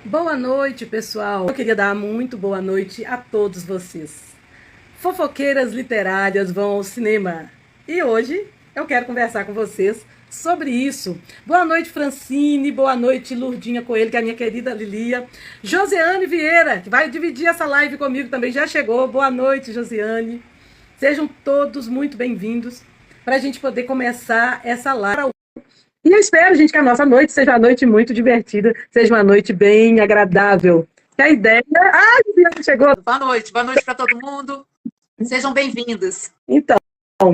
Boa noite, pessoal. Eu queria dar muito boa noite a todos vocês. Fofoqueiras literárias vão ao cinema. E hoje eu quero conversar com vocês sobre isso. Boa noite, Francine. Boa noite, Lurdinha Coelho, que é a minha querida Lilia. Josiane Vieira, que vai dividir essa live comigo também, já chegou. Boa noite, Josiane. Sejam todos muito bem-vindos para a gente poder começar essa live. E eu espero, gente, que a nossa noite seja uma noite muito divertida, seja uma noite bem agradável. Que a ideia... Ah, Juliana chegou! Boa noite para todo mundo. Sejam bem-vindos. Então,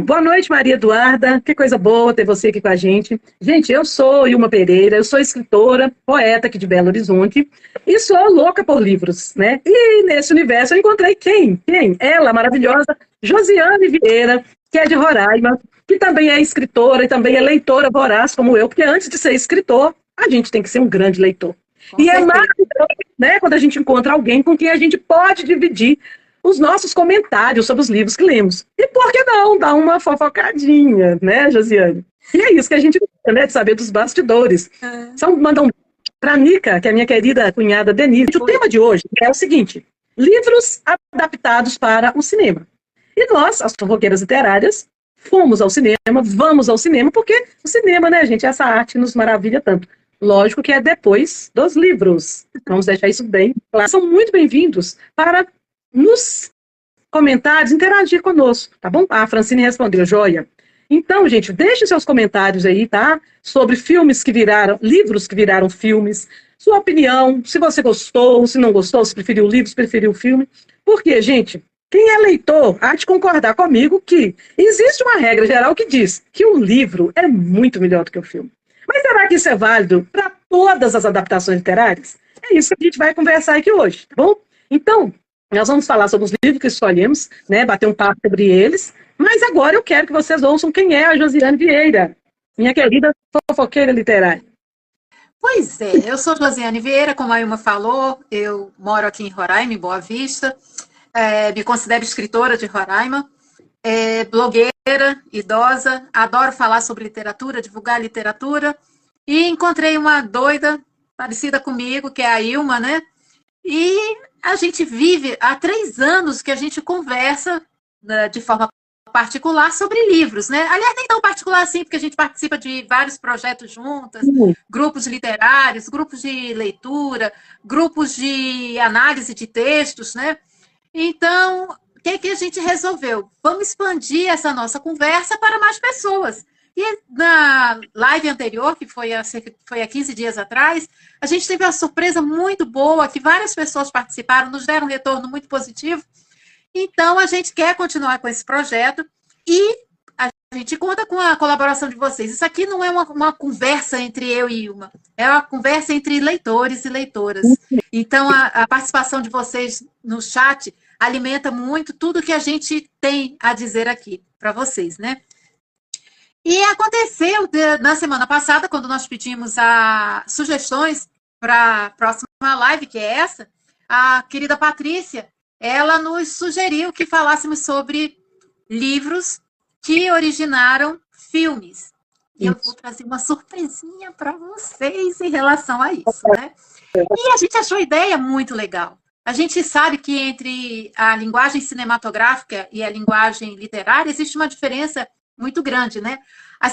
boa noite, Maria Eduarda. Que coisa boa ter você aqui com a gente. Gente, eu sou Ilma Pereira, eu sou escritora, poeta aqui de Belo Horizonte e sou louca por livros, né? E nesse universo eu encontrei quem? Ela, maravilhosa, Josiane Vieira, que é de Roraima, que também é escritora e também é leitora voraz, como eu, porque antes de ser escritor, a gente tem que ser um grande leitor. Com e certeza. É maravilhoso, né, quando a gente encontra alguém com quem a gente pode dividir os nossos comentários sobre os livros que lemos. E por que não dar uma fofocadinha, né, Josiane? E é isso que a gente gosta, né, de saber dos bastidores. Mandar um para a Nica, que é a minha querida cunhada Denise. O tema de hoje é o seguinte: livros adaptados para o cinema. E nós, as fofoqueiras literárias, fomos ao cinema, vamos ao cinema, porque o cinema, né, gente, é essa arte que nos maravilha tanto. Lógico que é depois dos livros. Vamos deixar isso bem claro. São muito bem-vindos para nos comentários interagir conosco, tá bom? A Francine respondeu, joia. Então, gente, deixe seus comentários aí, tá? Sobre filmes que viraram, livros que viraram filmes, sua opinião, se você gostou, se não gostou, se preferiu o livro, se preferiu o filme. Porque, gente, quem é leitor há de concordar comigo que existe uma regra geral que diz que o livro é muito melhor do que o filme. Mas será que isso é válido para todas as adaptações literárias? É isso que a gente vai conversar aqui hoje, tá bom? Então, nós vamos falar sobre os livros que escolhemos, né, bater um papo sobre eles, mas agora eu quero que vocês ouçam quem é a Josiane Vieira, minha querida fofoqueira literária. Pois é, eu sou Josiane Vieira, como a Ilma falou, eu moro aqui em Roraima, em Boa Vista, me considero escritora de Roraima, blogueira, idosa, adoro falar sobre literatura, divulgar literatura, e encontrei uma doida parecida comigo, que é a Ilma, né? E a gente vive há 3 anos que a gente conversa, né, de forma particular sobre livros, né? Aliás, nem tão particular assim, porque a gente participa de vários projetos juntas, grupos literários, grupos de leitura, grupos de análise de textos, né? Então, o que a gente resolveu? Vamos expandir essa nossa conversa para mais pessoas. E na live anterior, que foi há 15 dias atrás, a gente teve uma surpresa muito boa, que várias pessoas participaram, nos deram um retorno muito positivo. Então, a gente quer continuar com esse projeto e a gente conta com a colaboração de vocês. Isso aqui não é uma conversa entre eu e Ilma, é uma conversa entre leitores e leitoras. Então, a participação de vocês no chat alimenta muito tudo que a gente tem a dizer aqui para vocês, né? E aconteceu na semana passada, quando nós pedimos sugestões para a próxima live, que é essa, a querida Patrícia, ela nos sugeriu que falássemos sobre livros que originaram filmes. E eu vou trazer uma surpresinha para vocês em relação a isso, né? E a gente achou a ideia muito legal. A gente sabe que entre a linguagem cinematográfica e a linguagem literária existe uma diferença muito grande, né? A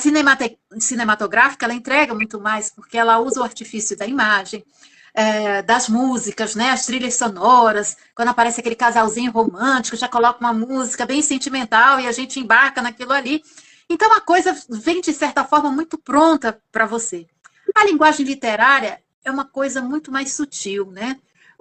cinematográfica, ela entrega muito mais, porque ela usa o artifício da imagem, das músicas, né? As trilhas sonoras, quando aparece aquele casalzinho romântico, já coloca uma música bem sentimental e a gente embarca naquilo ali. Então, a coisa vem, de certa forma, muito pronta para você. A linguagem literária é uma coisa muito mais sutil, né?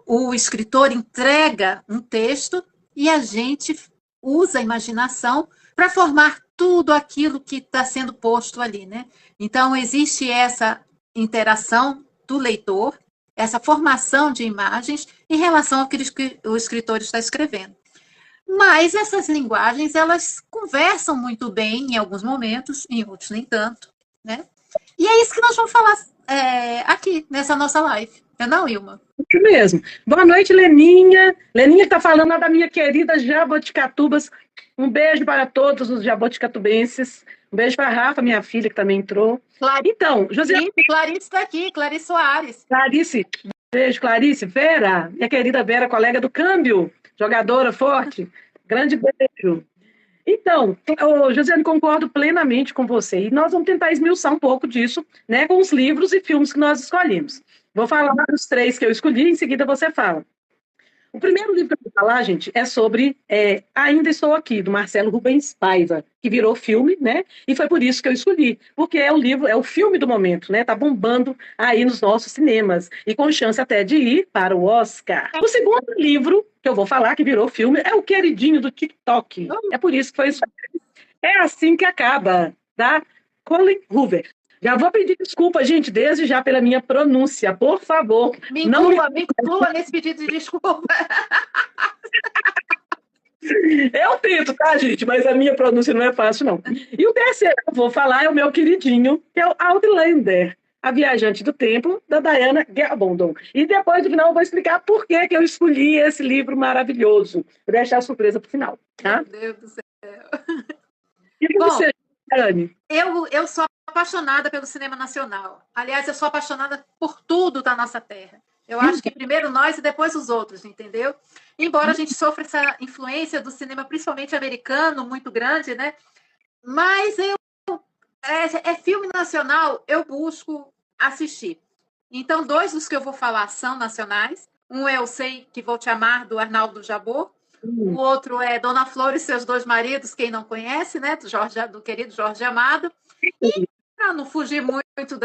O escritor entrega um texto e a gente usa a imaginação para formar tudo aquilo que está sendo posto ali, né? Então, existe essa interação do leitor, essa formação de imagens em relação ao que o escritor está escrevendo. Mas essas linguagens, elas conversam muito bem em alguns momentos, em outros nem tanto, né? E é isso que nós vamos falar aqui, nessa nossa live. Não, Ilma? Isso mesmo. Boa noite, Leninha. Leninha está falando lá da minha querida Jaboticatubas. Um beijo para todos os jaboticatubenses. Um beijo para a Rafa, minha filha, que também entrou. Clarice, então, José... Clarice está aqui, Clarice Soares. Clarice, Beijo, Clarice. Vera, minha querida Vera, colega do câmbio, jogadora forte. Grande beijo. Então, Josiane, concordo plenamente com você. E nós vamos tentar esmiuçar um pouco disso, né, com os livros e filmes que nós escolhemos. Vou falar dos três que eu escolhi, em seguida você fala. O primeiro livro que eu vou falar, gente, é sobre Ainda Estou Aqui, do Marcelo Rubens Paiva, que virou filme, né? E foi por isso que eu escolhi, porque é o livro, é o filme do momento, né? Tá bombando aí nos nossos cinemas e com chance até de ir para o Oscar. O segundo livro que eu vou falar, que virou filme, é o queridinho do TikTok. É por isso que foi escolhido. É Assim que Acaba, da Colin Hoover. Já vou pedir desculpa, gente, desde já pela minha pronúncia, por favor. Me inclua nesse pedido de desculpa. Eu tento, tá, gente? Mas a minha pronúncia não é fácil, não. E o terceiro que eu vou falar é o meu queridinho, que é o Outlander, A Viajante do Tempo, da Diana Gabaldon. E depois, no final, eu vou explicar por que eu escolhi esse livro maravilhoso. Vou deixar a surpresa para o final, tá? Meu Deus do céu. E você, Dani? Eu sou apaixonada pelo cinema nacional. Aliás, eu sou apaixonada por tudo da nossa terra. Eu acho que primeiro nós e depois os outros, entendeu? Embora a gente sofra essa influência do cinema, principalmente americano, muito grande, né? Mas filme nacional, eu busco assistir. Então, dois dos que eu vou falar são nacionais. Um é Eu Sei Que Vou Te Amar, do Arnaldo Jabor. O outro é Dona Flor e Seus Dois Maridos, quem não conhece, né? Do querido Jorge Amado. E para não fugir muito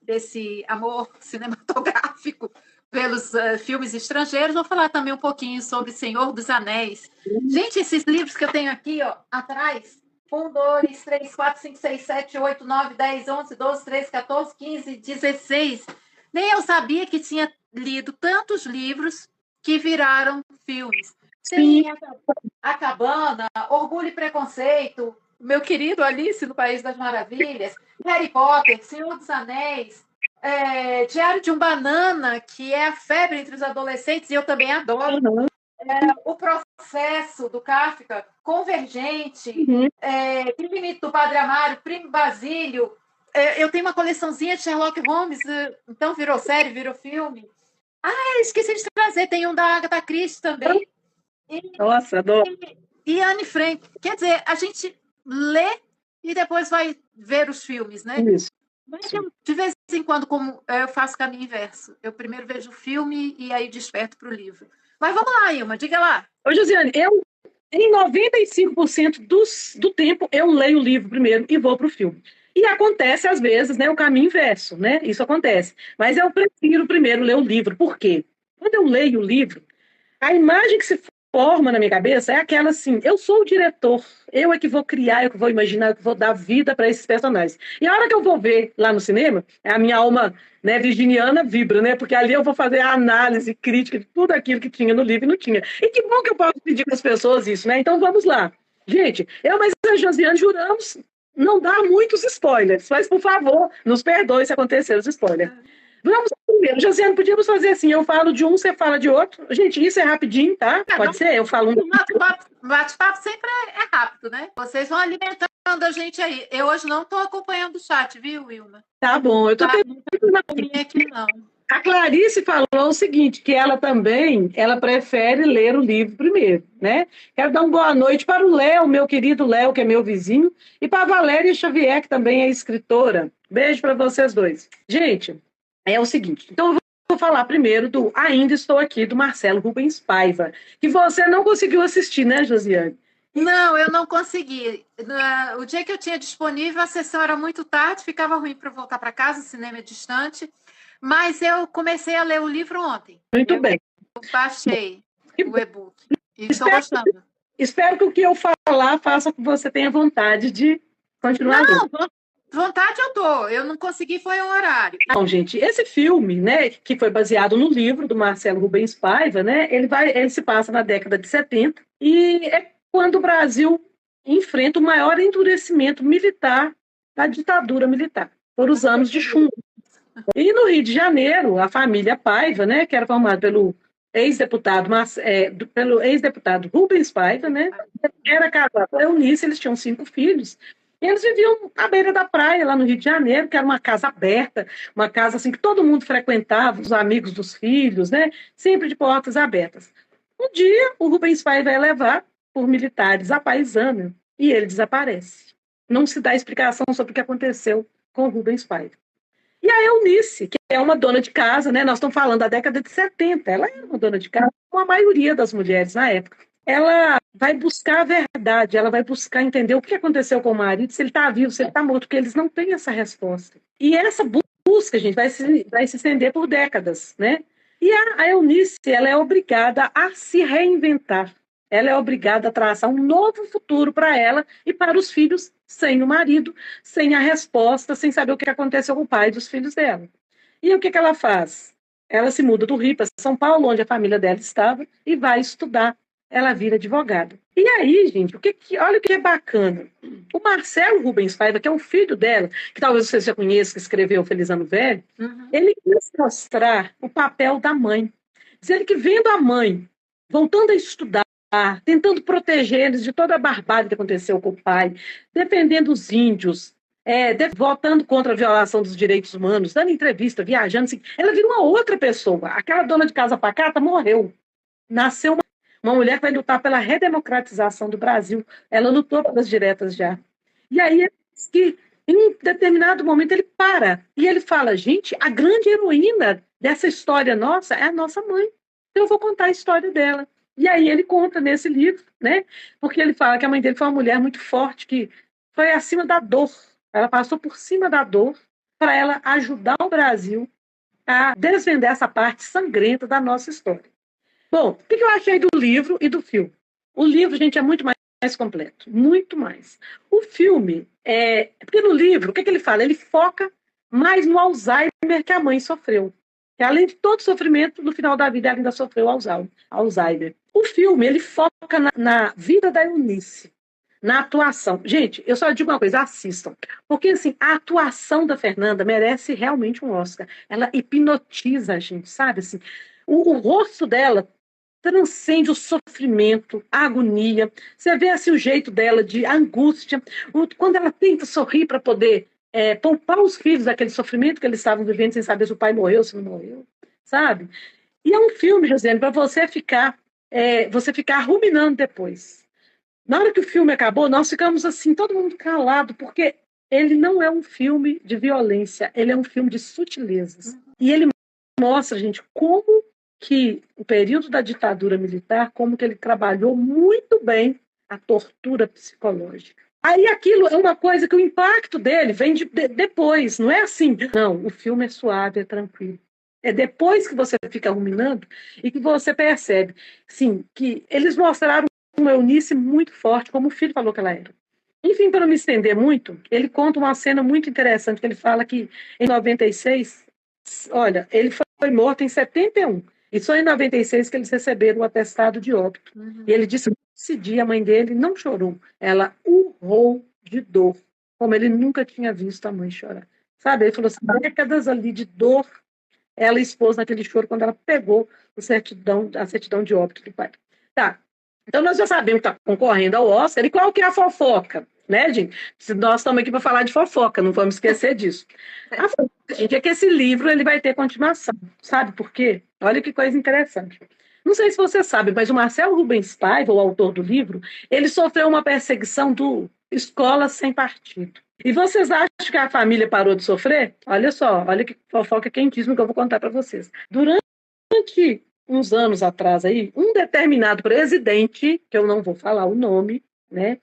desse amor cinematográfico pelos filmes estrangeiros, vou falar também um pouquinho sobre Senhor dos Anéis. Gente, esses livros que eu tenho aqui, ó, atrás, 1, 2, 3, 4, 5, 6, 7, 8, 9, 10, 11, 12, 13, 14, 15, 16. Nem eu sabia que tinha lido tantos livros que viraram filmes. Tem A Cabana, Orgulho e Preconceito, meu querido Alice no País das Maravilhas, Harry Potter, Senhor dos Anéis, Diário de um Banana, que é a febre entre os adolescentes, e eu também adoro. O Processo, do Kafka, Convergente, Crime do Padre Amaro, Primo Basílio. Eu tenho uma coleçãozinha de Sherlock Holmes, então virou série, virou filme. Esqueci de trazer, tem um da Agatha Christie também. Nossa, adoro. E Anne Frank. Quer dizer, a gente lê e depois vai ver os filmes, né? Isso. Mas de vez em quando, como eu faço caminho inverso. Eu primeiro vejo o filme e aí desperto para o livro. Mas vamos lá, Ilma, diga lá. Ô, Josiane, em 95% do tempo, eu leio o livro primeiro e vou para o filme. E acontece, às vezes, né, o caminho inverso, né? Isso acontece. Mas eu prefiro primeiro ler o livro. Por quê? Quando eu leio o livro, a imagem que se forma na minha cabeça é aquela assim, eu sou o diretor, eu é que vou criar, eu que vou imaginar, eu que vou dar vida para esses personagens. E a hora que eu vou ver lá no cinema, a minha alma, né, virginiana vibra, né? Porque ali eu vou fazer a análise crítica de tudo aquilo que tinha no livro e não tinha. E que bom que eu posso pedir para as pessoas isso, né? Então vamos lá. Gente, mas a Josiane juramos não dar muitos spoilers, mas por favor, nos perdoe se acontecer os spoilers. Vamos primeiro. Josiane, podíamos fazer assim, eu falo de um, você fala de outro. Gente, isso é rapidinho, tá? Pode ser? Eu falo um. Bate-papo sempre é rápido, né? Vocês vão alimentando a gente aí. Eu hoje não estou acompanhando o chat, viu, Wilma? Tá bom, eu tô tentando aqui, não. A Clarice falou o seguinte, que ela prefere ler o livro primeiro, né? Quero dar uma boa noite para o Léo, meu querido Léo, que é meu vizinho, e para a Valéria Xavier, que também é escritora. Beijo para vocês dois. Gente, é o seguinte, então eu vou falar primeiro do Ainda Estou Aqui, do Marcelo Rubens Paiva, que você não conseguiu assistir, né, Josiane? Não, eu não consegui. O dia que eu tinha disponível, a sessão era muito tarde, ficava ruim para voltar para casa, o cinema é distante, mas eu comecei a ler o livro ontem. Muito bem. Eu baixei o e-book e estou gostando. Espero que o que eu falar faça com que você tenha vontade de continuar lendo. Não, vontade eu tô. Eu não consegui, foi o horário. Não, gente, esse filme, né, que foi baseado no livro do Marcelo Rubens Paiva, né, ele se passa na década de 70 e é quando o Brasil enfrenta o maior endurecimento militar da ditadura militar, por os anos de chumbo. E no Rio de Janeiro, a família Paiva, né, que era formada pelo ex-deputado Rubens Paiva, né, era casado com a Eunice, eles tinham 5 filhos. Eles viviam à beira da praia, lá no Rio de Janeiro, que era uma casa aberta, uma casa assim que todo mundo frequentava, os amigos dos filhos, né? Sempre de portas abertas. Um dia, o Rubens Paiva é levado por militares à paisana e ele desaparece. Não se dá explicação sobre o que aconteceu com o Rubens Paiva. E a Eunice, que é uma dona de casa, né? Nós estamos falando da década de 70, ela era uma dona de casa, como a maioria das mulheres na época. Ela vai buscar a verdade, ela vai buscar entender o que aconteceu com o marido, se ele está vivo, se ele está morto, porque eles não têm essa resposta. E essa busca, gente, vai se estender por décadas, né? E a Eunice, ela é obrigada a se reinventar. Ela é obrigada a traçar um novo futuro para ela e para os filhos, sem o marido, sem a resposta, sem saber o que aconteceu com o pai dos filhos dela. E o que ela faz? Ela se muda do Rio para São Paulo, onde a família dela estava, e vai estudar. Ela vira advogada. E aí, gente, olha o que é bacana. O Marcelo Rubens Paiva, que é o filho dela, que talvez você já conheça, que escreveu Feliz Ano Velho, ele quis mostrar o papel da mãe. Dizendo que vendo a mãe voltando a estudar, tentando proteger eles de toda a barbárie que aconteceu com o pai, defendendo os índios, votando contra a violação dos direitos humanos, dando entrevista, viajando, assim, ela vira uma outra pessoa. Aquela dona de casa pacata morreu. Nasceu uma mulher que vai lutar pela redemocratização do Brasil. Ela lutou pelas diretas já. E aí, que em um determinado momento, ele para e ele fala, gente, a grande heroína dessa história nossa é a nossa mãe. Então eu vou contar a história dela. E aí ele conta nesse livro, né? Porque ele fala que a mãe dele foi uma mulher muito forte, que foi acima da dor. Ela passou por cima da dor para ela ajudar o Brasil a desvendar essa parte sangrenta da nossa história. Bom, o que eu achei do livro e do filme? O livro, gente, é muito mais completo, muito mais. O filme, porque no livro, o que ele fala? Ele foca mais no Alzheimer que a mãe sofreu. Que além de todo sofrimento, no final da vida ela ainda sofreu Alzheimer. O filme, ele foca na vida da Eunice, na atuação. Gente, eu só digo uma coisa, assistam. Porque, assim, a atuação da Fernanda merece realmente um Oscar. Ela hipnotiza a gente, sabe? Assim, o rosto dela transcende o sofrimento, a agonia. Você vê assim, o jeito dela de angústia, quando ela tenta sorrir para poder poupar os filhos daquele sofrimento que eles estavam vivendo sem saber se o pai morreu, se não morreu, sabe? E é um filme, Josiane, para você ficar ruminando depois. Na hora que o filme acabou, nós ficamos assim, todo mundo calado, porque ele não é um filme de violência, ele é um filme de sutilezas. E ele mostra, gente, como que o período da ditadura militar, como que ele trabalhou muito bem a tortura psicológica. Aí aquilo é uma coisa que o impacto dele vem depois, não é assim. Não, o filme é suave, é tranquilo. É depois que você fica ruminando e que você percebe, sim, que eles mostraram uma Eunice muito forte, como o filho falou que ela era. Enfim, para não me estender muito, ele conta uma cena muito interessante, que ele fala que em 96, olha, ele foi morto em 71. E só em 96 que eles receberam o atestado de óbito. E ele disse que esse dia a mãe dele não chorou. Ela urrou de dor, como ele nunca tinha visto a mãe chorar. Sabe? Ele falou assim, décadas ali de dor, ela expôs naquele choro quando ela pegou a certidão de óbito do pai. Tá. Então nós já sabemos que está concorrendo ao Oscar. E qual que é a fofoca? Né, gente? Nós estamos aqui para falar de fofoca, não vamos esquecer disso. A fofoca, gente, é que esse livro ele vai ter continuação. Sabe por quê? Olha que coisa interessante. Não sei se você sabe, mas o Marcelo Rubens Paiva, o autor do livro, ele sofreu uma perseguição do Escola Sem Partido. E vocês acham que a família parou de sofrer? Olha só, olha que fofoca quentíssima que eu vou contar para vocês. Durante uns anos atrás aí, um determinado presidente, que eu não vou falar o nome, né,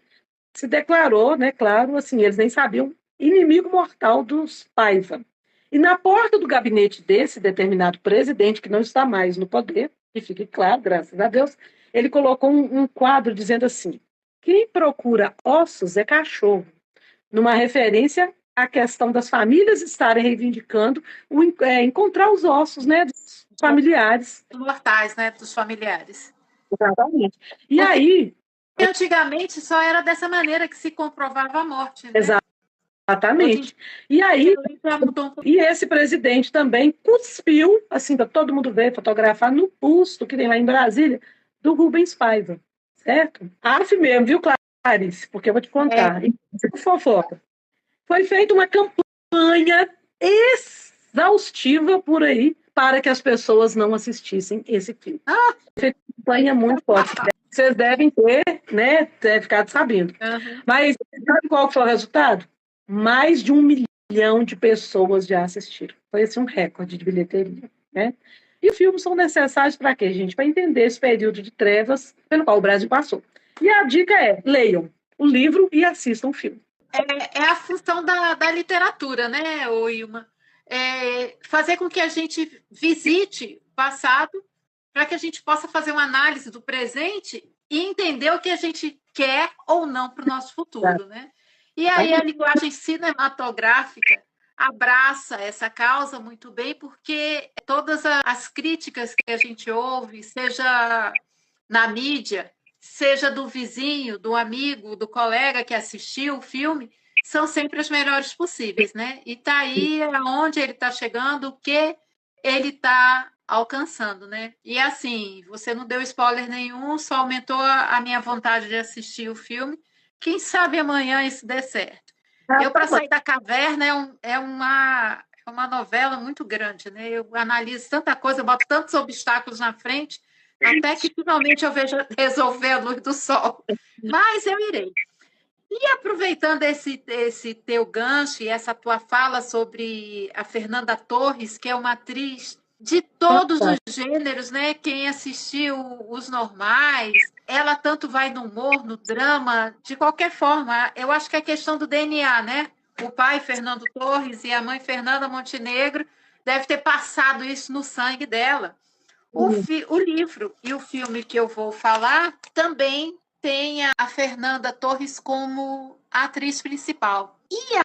se declarou, né, claro, assim, eles nem sabiam, inimigo mortal dos Paiva. E na porta do gabinete desse determinado presidente, que não está mais no poder, que fique claro, graças a Deus, ele colocou um quadro dizendo assim, quem procura ossos é cachorro, numa referência à questão das famílias estarem reivindicando encontrar os ossos, né, dos familiares. Mortais, né, dos familiares. Exatamente. E aí... Antigamente só era dessa maneira que se comprovava a morte, né? Exatamente. E aí, e esse presidente também cuspiu, assim, para todo mundo ver, fotografar no busto que tem lá em Brasília, do Rubens Paiva, certo? Mesmo, viu, Cláudia? porque eu vou te contar. Fofoca. Foi feita uma campanha exaustiva por aí para que as pessoas não assistissem esse filme. Foi uma campanha muito forte. Vocês devem ter, né, ficado sabendo. Mas sabe qual foi o resultado? Mais de 1 milhão de pessoas já assistiram. Foi esse um recorde de bilheteria, né? E os filmes são necessários para quê, gente? Para entender esse período de trevas pelo qual o Brasil passou. E a dica é: leiam o livro e assistam o filme. É a função da literatura, né, Ilma? Fazer com que a gente visite o passado para que a gente possa fazer uma análise do presente e entender o que a gente quer ou não para o nosso futuro, né? E aí a linguagem cinematográfica abraça essa causa muito bem, porque todas as críticas que a gente ouve, seja na mídia, seja do vizinho, do amigo, do colega que assistiu o filme, são sempre as melhores possíveis, né? E tá aí aonde ele está chegando, o que ele está alcançando, né? E assim, você não deu spoiler nenhum, só aumentou a minha vontade de assistir o filme. Quem sabe amanhã isso dê certo. Eu, para sair da caverna, é uma novela muito grande, né? Eu analiso tanta coisa, eu boto tantos obstáculos na frente, até que finalmente eu vejo resolver a luz do sol. Mas eu irei. E aproveitando esse teu gancho e essa tua fala sobre a Fernanda Torres, que é uma atriz de todos os gêneros, né? Quem assistiu Os Normais, ela tanto vai no humor, no drama, de qualquer forma. Eu acho que é questão do DNA, né? O pai, Fernando Torres, e a mãe, Fernanda Montenegro, deve ter passado isso no sangue dela. O livro e o filme que eu vou falar também tem a Fernanda Torres como atriz principal. E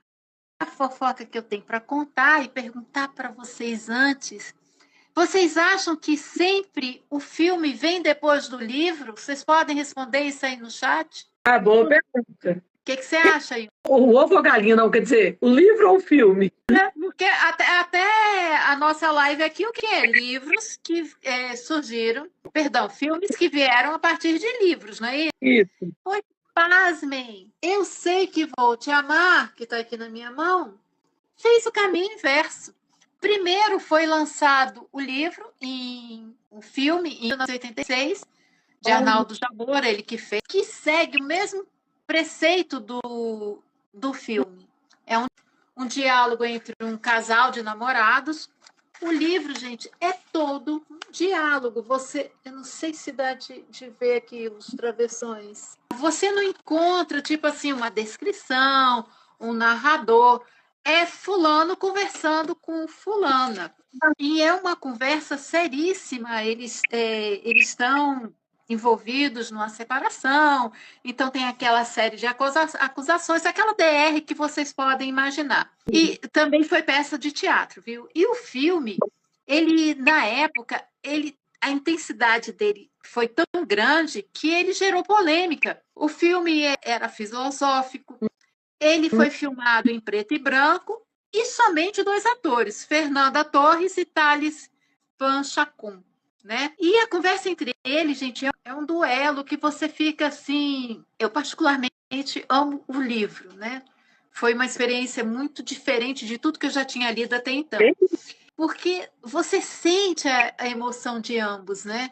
a fofoca que eu tenho para contar e perguntar para vocês antes, vocês acham que sempre o filme vem depois do livro? Vocês podem responder isso aí no chat? Boa pergunta. O que você acha aí? O ovo ou galinha, não, quer dizer, o livro ou o filme? Porque até a nossa live aqui, o que é? Livros que surgiram, perdão, filmes que vieram a partir de livros, não é isso? Isso. Pois, pasmem, Eu Sei Que Vou Te Amar, que está aqui na minha mão, fez o caminho inverso. Primeiro foi lançado o livro, o filme, em 1986, de Arnaldo Jabor, ele que fez, que segue o mesmo preceito do filme. É um diálogo entre um casal de namorados. O livro, gente, é todo um diálogo. Eu não sei se dá de ver aqui os travessões. Você não encontra, tipo assim, uma descrição, um narrador. É fulano conversando com fulana. E é uma conversa seríssima. Eles estão envolvidos numa separação, então tem aquela série de acusações, aquela DR que vocês podem imaginar. E também foi peça de teatro, viu? E o filme, ele, na época, a intensidade dele foi tão grande que ele gerou polêmica. O filme era filosófico, ele foi filmado em preto e branco e somente 2 atores, Fernanda Torres e Thales Panchacon. Né? E a conversa entre eles, gente, é um duelo que você fica assim. Eu, particularmente, amo o livro, né? Foi uma experiência muito diferente de tudo que eu já tinha lido até então. Porque você sente a emoção de ambos, né?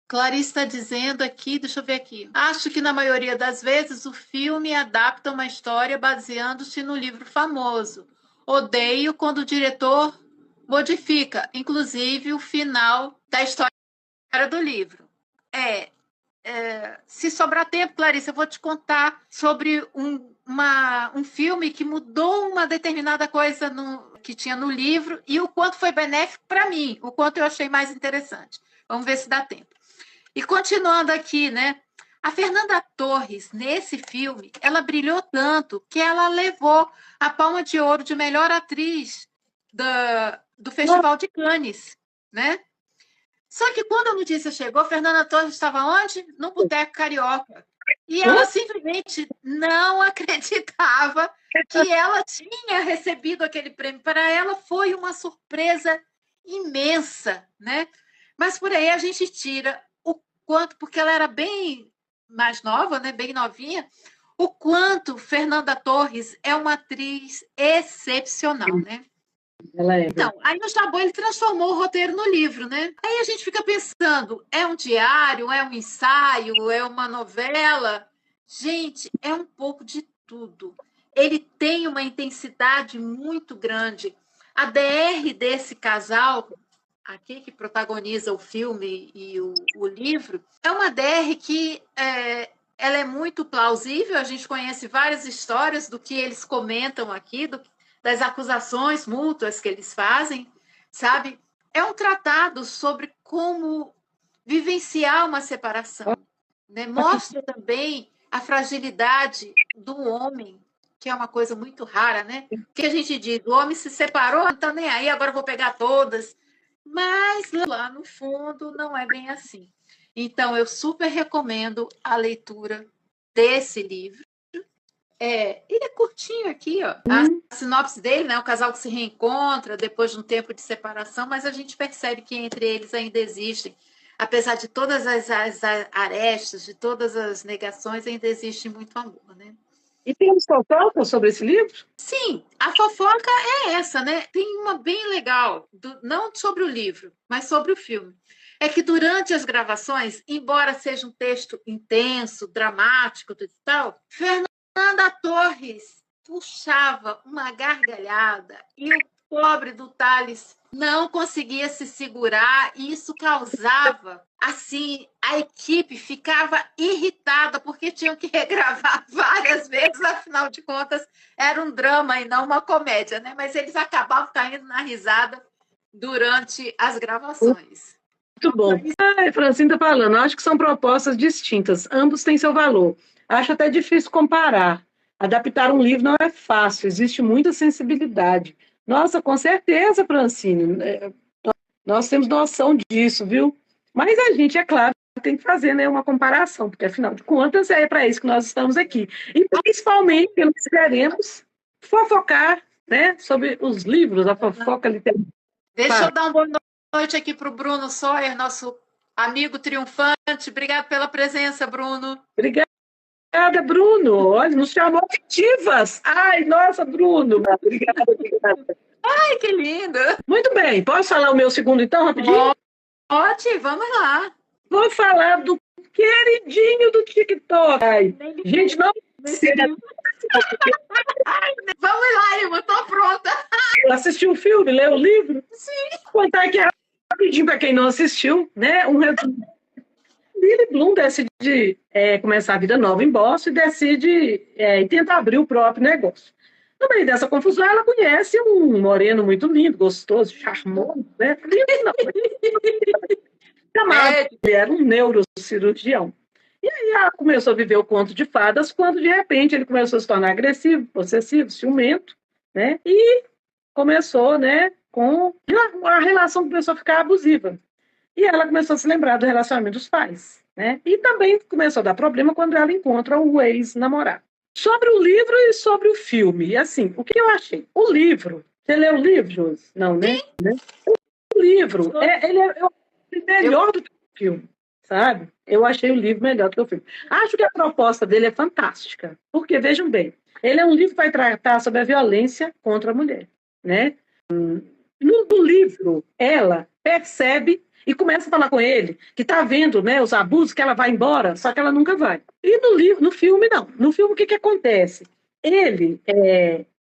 Clarice está dizendo aqui, deixa eu ver aqui. Acho que na maioria das vezes o filme adapta uma história baseando-se no livro famoso. Odeio quando o diretor modifica, inclusive o final da história do livro. Se sobrar tempo, Clarice, eu vou te contar sobre um filme que mudou uma determinada coisa que tinha no livro e o quanto foi benéfico para mim, o quanto eu achei mais interessante. Vamos ver se dá tempo. E continuando aqui, né? A Fernanda Torres, nesse filme, ela brilhou tanto que ela levou a Palma de Ouro de melhor atriz do Festival de Cannes, né? Só que quando a notícia chegou, Fernanda Torres estava onde? No Boteco Carioca. E ela simplesmente não acreditava que ela tinha recebido aquele prêmio. Para ela foi uma surpresa imensa, né? Mas por aí a gente tira o quanto, porque ela era bem mais nova, né? Bem novinha, o quanto Fernanda Torres é uma atriz excepcional, né? Ela é. Então, aí o Jabbour, ele transformou o roteiro no livro, né? Aí a gente fica pensando, é um diário, é um ensaio, é uma novela? Gente, é um pouco de tudo. Ele tem uma intensidade muito grande. A DR desse casal, aqui que protagoniza o filme e o livro, é uma DR que ela é muito plausível. A gente conhece várias histórias do que eles comentam aqui, das acusações mútuas que eles fazem, sabe? É um tratado sobre como vivenciar uma separação, né? Mostra também a fragilidade do homem, que é uma coisa muito rara, né? Que a gente diz, o homem se separou, não está nem aí, agora eu vou pegar todas. Mas lá no fundo não é bem assim. Então, eu super recomendo a leitura desse livro. Ele é curtinho aqui, ó. A sinopse dele, né? O casal que se reencontra depois de um tempo de separação, mas a gente percebe que entre eles ainda existem, apesar de todas as arestas, de todas as negações, ainda existe muito amor, né? E temos fofoca sobre esse livro? Sim, a fofoca é essa, né? Tem uma bem legal, não sobre o livro, mas sobre o filme. É que durante as gravações, embora seja um texto intenso, dramático e tal, Fernanda Torres puxava uma gargalhada e o pobre do Thales não conseguia se segurar e isso causava, assim, a equipe ficava irritada porque tinham que regravar várias vezes, afinal de contas era um drama e não uma comédia, né? Mas eles acabavam caindo na risada durante as gravações. Muito bom. A Francine está falando, acho que são propostas distintas, ambos têm seu valor. Acho até difícil comparar. Adaptar um livro não é fácil, existe muita sensibilidade. Nossa, com certeza, Francine, nós temos noção disso, viu? Mas a gente, é claro, tem que fazer, né, uma comparação, porque afinal de contas é para isso que nós estamos aqui. E principalmente nós queremos fofocar, né, sobre os livros, a fofoca literária. Deixa eu dar uma boa noite aqui para o Bruno Soyer, nosso amigo triunfante. Obrigado pela presença, Bruno. Obrigada, Bruno. Olha, nos chamou ativas. Ai, nossa, Bruno. Obrigada. Ai, que lindo. Muito bem. Posso falar o meu segundo, então, rapidinho? Pode, vamos lá. Vou falar do queridinho do TikTok. Ai, gente, não... Vamos lá, Ilma, estou pronta. Assistiu o filme, leu o livro? Sim. Vou contar aqui rapidinho para quem não assistiu, né? Um resumo. Lily Bloom decide começar a vida nova em Boston e decide tentar abrir o próprio negócio. No meio dessa confusão, ela conhece um moreno muito lindo, gostoso, charmoso, né? Lindo não. Chamado, ele era um neurocirurgião. E aí ela começou a viver o conto de fadas, quando de repente ele começou a se tornar agressivo, possessivo, ciumento, né? E começou, né, com a relação começou a ficar abusiva. E ela começou a se lembrar do relacionamento dos pais, né? E também começou a dar problema quando ela encontra o ex-namorado. Sobre o livro e sobre o filme, e assim, o que eu achei? O livro, você leu o livro, Josi? Não, né? O livro, ele é melhor do que o filme, sabe? Eu achei o livro melhor do que o filme. Acho que a proposta dele é fantástica, porque, vejam bem, ele é um livro que vai tratar sobre a violência contra a mulher, né? No livro, ela percebe e começa a falar com ele que está vendo, né, os abusos, que ela vai embora, só que ela nunca vai. E no filme, não. No filme, o que acontece? Ele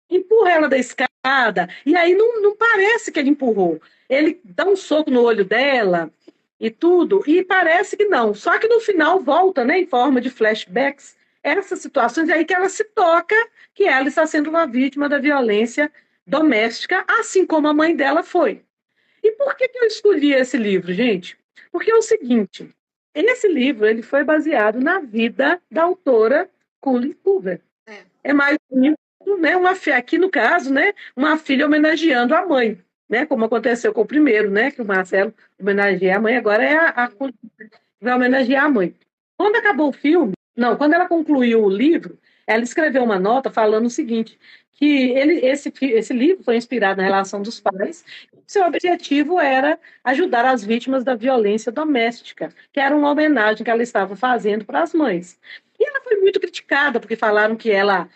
empurra ela da escada, e aí não parece que ele empurrou. Ele dá um soco no olho dela e tudo, e parece que não. Só que no final volta, né, em forma de flashbacks, essas situações, é aí que ela se toca que ela está sendo uma vítima da violência doméstica, assim como a mãe dela foi. E por que eu escolhi esse livro, gente? Porque é o seguinte, esse livro ele foi baseado na vida da autora Colleen Hoover. É mais bonito, né? Aqui no caso, né? Uma filha homenageando a mãe, né? Como aconteceu com o primeiro, né? Que o Marcelo homenageia a mãe, agora é a Colleen que vai homenagear a mãe. Quando acabou o filme, não, quando ela concluiu o livro, ela escreveu uma nota falando o seguinte, que esse livro foi inspirado na relação dos pais, seu objetivo era ajudar as vítimas da violência doméstica, que era uma homenagem que ela estava fazendo para as mães. E ela foi muito criticada, porque falaram que ela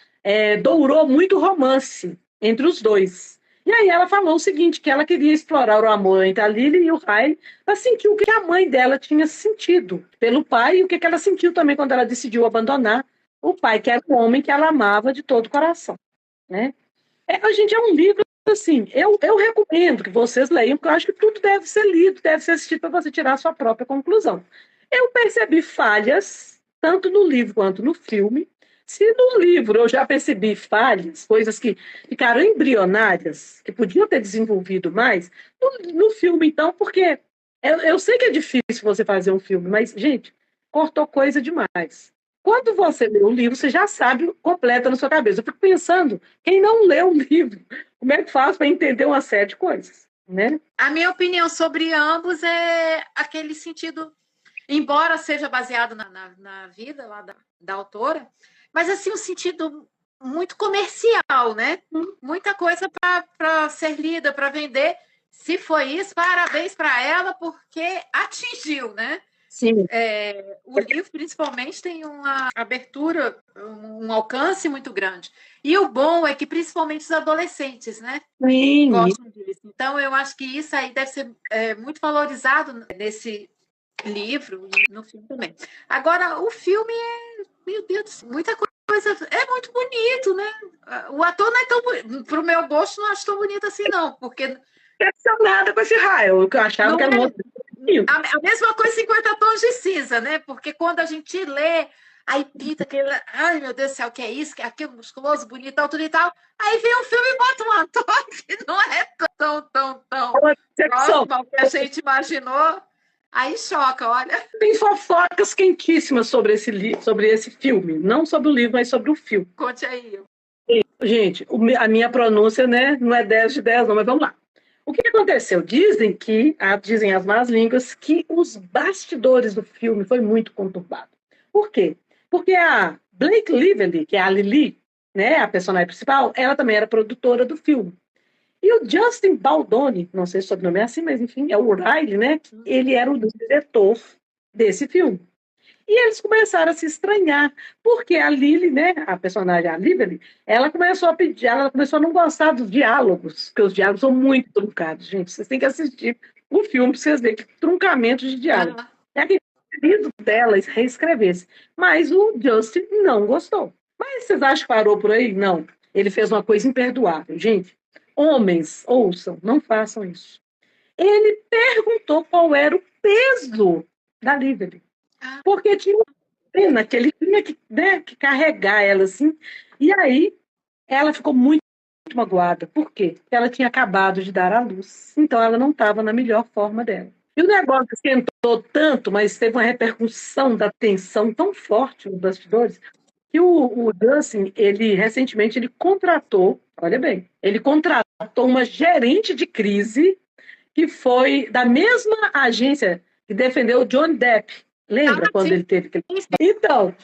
dourou muito romance entre os dois. E aí ela falou o seguinte, que ela queria explorar o amor entre a Lily e o Riley para sentir o que a mãe dela tinha sentido pelo pai e o que ela sentiu também quando ela decidiu abandonar o pai, que era um homem que ela amava de todo o coração, né? Gente, é um livro, assim, eu recomendo que vocês leiam, porque eu acho que tudo deve ser lido, deve ser assistido para você tirar a sua própria conclusão. Eu percebi falhas, tanto no livro quanto no filme. Se no livro eu já percebi falhas, coisas que ficaram embrionárias, que podiam ter desenvolvido mais, no filme, então, porque eu sei que é difícil você fazer um filme, mas, gente, cortou coisa demais. Quando você lê o livro, você já sabe, completa na sua cabeça. Eu fico pensando, quem não lê o livro, como é que faz para entender uma série de coisas, né? A minha opinião sobre ambos é aquele sentido, embora seja baseado na vida lá da autora, mas assim, um sentido muito comercial, né? Muita coisa para ser lida, para vender. Se foi isso, parabéns para ela, porque atingiu, né? Sim. O livro, principalmente, tem uma abertura, um alcance muito grande. E o bom é que, principalmente, os adolescentes, né? Sim. Gostam disso. Então, eu acho que isso aí deve ser muito valorizado nesse livro e no filme também. Agora, o filme meu Deus, muita coisa. É muito bonito, né? O ator não é tão bonito. Pro meu gosto, não acho tão bonito assim, não. Porque. Decepcionada com esse raio, que eu achava que era um outro. A mesma coisa 50 tons de cinza, né? Porque quando a gente lê, aí pinta aquele. Ai, meu Deus do céu, que é isso, que é aquilo, musculoso, bonito, tudo e tal. Aí vem um filme e bota um ator que não é tão próximo ao que a gente imaginou. Aí choca, olha. Tem fofocas quentíssimas sobre esse filme. Não sobre o livro, mas sobre o filme. Conte aí. Gente, a minha pronúncia, né, não é 10 de 10, não, mas vamos lá. O que aconteceu? Dizem as más línguas, que os bastidores do filme foi muito conturbado. Por quê? Porque a Blake Lively, que é a Lily, né, a personagem principal, ela também era produtora do filme. E o Justin Baldoni, não sei se o sobrenome é assim, mas enfim, é o Riley, né? Ele era o diretor desse filme. E eles começaram a se estranhar, porque a Lily, né, a personagem, a Lively, ela começou a não gostar dos diálogos, porque os diálogos são muito truncados, gente. Vocês têm que assistir o filme para vocês verem que truncamento de diálogo. É que o marido dela reescrevesse. Mas o Justin não gostou. Mas vocês acham que parou por aí? Não. Ele fez uma coisa imperdoável. Gente, homens, ouçam, não façam isso. Ele perguntou qual era o peso da Lively. Porque tinha uma pena que ele tinha que carregar ela assim. E aí ela ficou muito magoada. Por quê? Porque ela tinha acabado de dar à luz. Então ela não estava na melhor forma dela. E o negócio esquentou tanto, mas teve uma repercussão da tensão tão forte nos bastidores, que o Dustin, recentemente, ele contratou, olha bem, ele contratou uma gerente de crise que foi da mesma agência que defendeu o Johnny Depp. Lembra quando ele teve aquele... Então,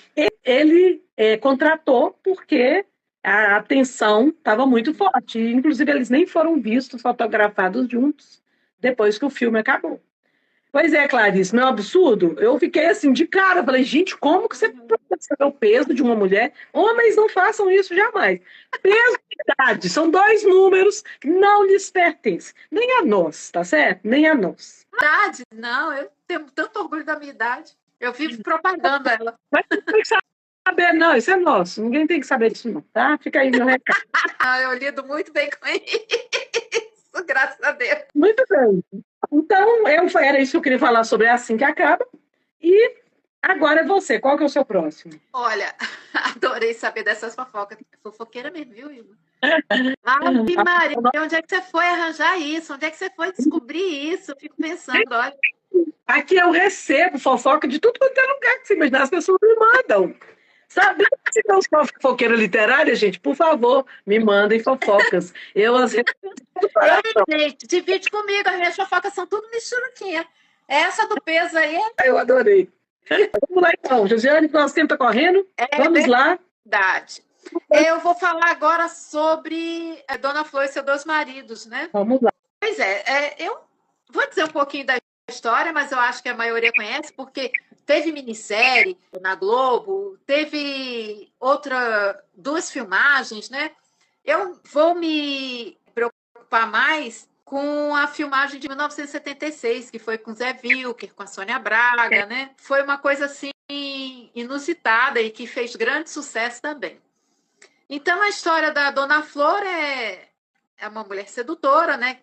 ele contratou porque a tensão estava muito forte. Inclusive, eles nem foram vistos, fotografados juntos, depois que o filme acabou. Pois é, Clarice, não é um absurdo? Eu fiquei assim, de cara, falei, gente, como que você pode saber o peso de uma mulher? Homens não façam isso jamais. Peso e idade são dois números que não lhes pertencem. Nem a nós, tá certo? Nem a nós. Idade? Não, eu tenho tanto orgulho da minha idade. Eu vivo propagando ela. Mas não tem que saber, não, isso é nosso. Ninguém tem que saber disso, não, tá? Fica aí meu recado. Eu lido muito bem com isso, graças a Deus. Muito bem. Então, era isso que eu queria falar sobre Assim que Acaba. E agora é você. Qual que é o seu próximo? Olha, adorei saber dessas fofocas. Fofoqueira mesmo, viu, Igor? Ave Maria, onde é que você foi arranjar isso? Onde é que você foi descobrir isso? Eu fico pensando, olha. Aqui eu recebo fofoca de tudo quanto é lugar que você imaginar, as pessoas me mandam. Sabe? Se não sou fofoqueira literária, gente, por favor, me mandem fofocas. Eu as gente, divide comigo, as minhas fofocas são tudo misturuquinha. Essa do peso aí Eu adorei. Vamos lá então, Josiane, nosso tempo está correndo. Vamos lá. Verdade. Eu vou falar agora sobre Dona Flor e seus dois maridos, né? Vamos lá. Pois eu vou dizer um pouquinho da história, mas eu acho que a maioria conhece, porque teve minissérie na Globo, teve duas filmagens, né? Eu vou me preocupar mais com a filmagem de 1976, que foi com Zé Wilker, com a Sônia Braga, né? Foi uma coisa assim inusitada e que fez grande sucesso também. Então, a história da Dona Flor é uma mulher sedutora, né?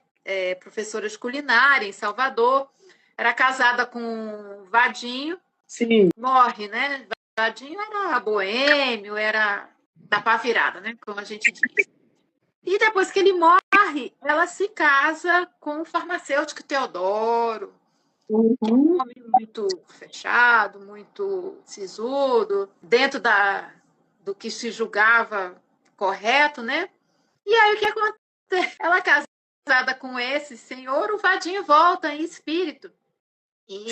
Professora de culinária em Salvador, era casada com um Vadinho, Sim. Morre, né? Vadinho era boêmio, era da pá virada, né? Como a gente diz. E depois que ele morre, ela se casa com o farmacêutico Teodoro, um homem muito fechado, muito sisudo, dentro do que se julgava correto, né? E aí o que acontece? Ela casada com esse senhor, o Vadinho volta em espírito. E